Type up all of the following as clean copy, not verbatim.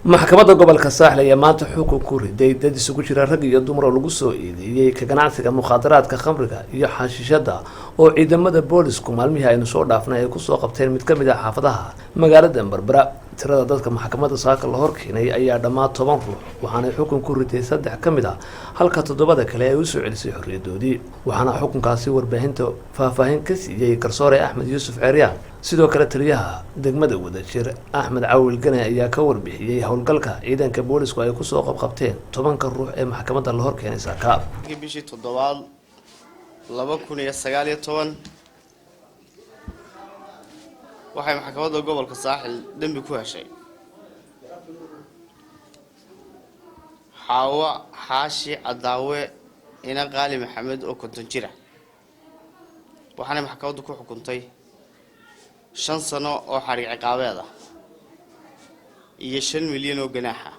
maxkamadda gobolka Saaxil ayaa maanta xukun ku riday dad isugu jira rag iyo dumar oo lagu soo eedeeyay ka ganacsiga mukhaadaraadka khamriga iyo xashiishada oo ciidamada boolisku maalmihii aynu soo dhaafnay ay ku soo qabteen mid ka mid ah xaafadaha magaalada Berbera. tirada dadka maxkamadda saaka la horkeenay ayaa dhammaan 10 ruux waxaana xukun ku riday 3 ka mid ah halka 7 kale ay u soo celisay xorriyadoodii. waxaana xukunkaasi warbaahinta faahfaahin ka siiyay garsoore Axmed Yuusuf Ceeriya. sidoo kale taliyaha degmada Wadajir Axmed Caawil Gane ayaa ka warbixiyay howlgalka ciidanka boolisku ay ku soo qabqabteen 10 ruux ee maxkamadda la horkeenay saaka. bishii 7 2019 waxay maxkamadda gobolka Saaxil dambi ku heshay Xaawa Xaashi Cadaawe ina Qaali Maxamed oo 50 jira. waxaana maxkamaddu ku xukuntay 5 sano oo xariiq ciqaabeed ah iyo 5 milyan oo ganaax ah.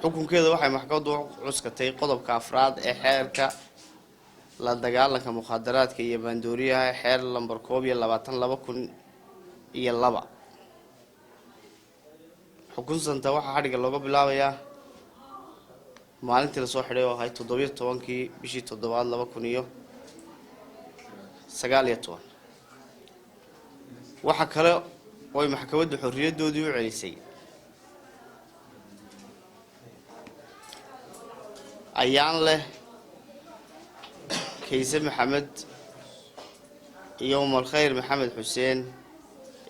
xukunkeeda waxay maxkamaddu cuskatay qodobka afraad ee xeerka la dagaalanka mukhaadaraadka iyo bandooriyaha xeer lambar 22 iyo 2. xukunsanta waxa xariga looga bilaabayaa maalintii la soo xidhay oo ahayd 17 bishii 7 2019. waxa kale oo maxkamaddu xorriyadoodii u celisay ayaan leh Kayse Maxamed iyo Umar Khayr Maxamed Xuseen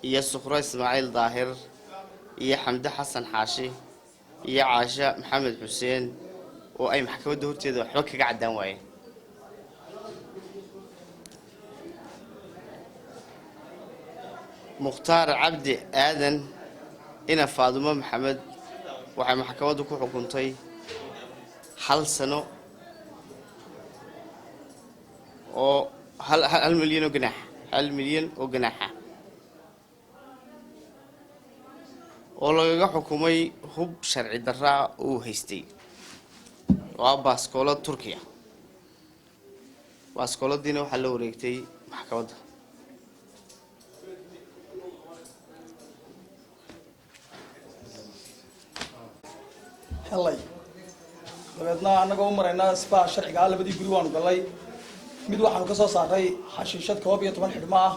iyo Sukhra Ismaaciil Daahir iyo Xamdi Xasan Xaashi iyo Caasha Maxamed Xuseen oo ay maxkamaddu horteeda waxba kaga cadaan waayeen. Mukhtaar Cabdi Aadan ina Faadumo Maxamed waxay maxkamaddu ku xukuntay 1 sano oo 1 milyan oo ganaax 1 milyan oo ganaax oo laga xukumay hub sharci darra oo haystay waa baaskoolad Turkiya. baaskooladina waxa la wareegtay maxkamadda. helay dabeedna anagoo u maraynaa spa sharciga labadii guri waanu galay mid waxaanu ka soo saaray xashiishad 12 xidhmo ah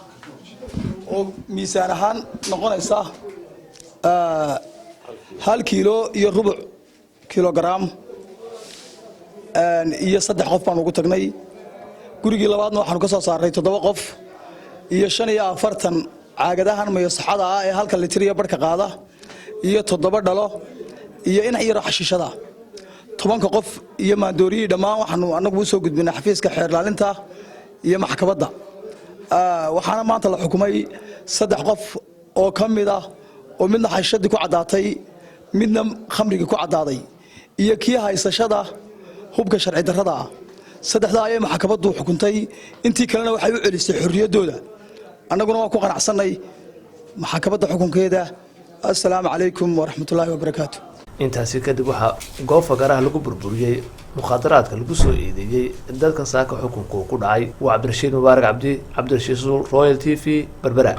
oo miisaan ahaan noqonaysa 1 kiilo iyo rubuc kilogram iyo 3 qof baan ugu tagnay. gurigii labaadna waxaanu ka soo saaray 7 qof iyo 45 caagadahan mayo saxada ah ee 1 litir iyo barka qaada iyo 7 dhalo iyo in ay yaro xashiishada 10 qof iyo maandooriyi dhammaan waxaanu anagu u soo gudbinay xafiiska xeer ilaalinta iyo maxkamadda. waxaana maanta la xukumay 3 qof oo kamid ah oo midna xashiishadii ku cadaatay midna khamriga ku cadaaday iyo kii haysashada hubka sharci darrada ah. 3 ayay maxkamaddu xukuntay intii kalena waxay u celisay xorriyadooda. annaguna waan ku qanacsanay maxkamadda xukunkeeda. assalaamu calaykum waraxmatullaahi wabarakaatuh. intaasi kadib waxa goob fagaraha lagu burburiyay mukhaadaraadka lagu soo eedeeyay dadka saaka xukunku ku dhacay. waa Cabdirashiid Mubaarak Cabdi, Cabdirashiid Royal TV, Berbera.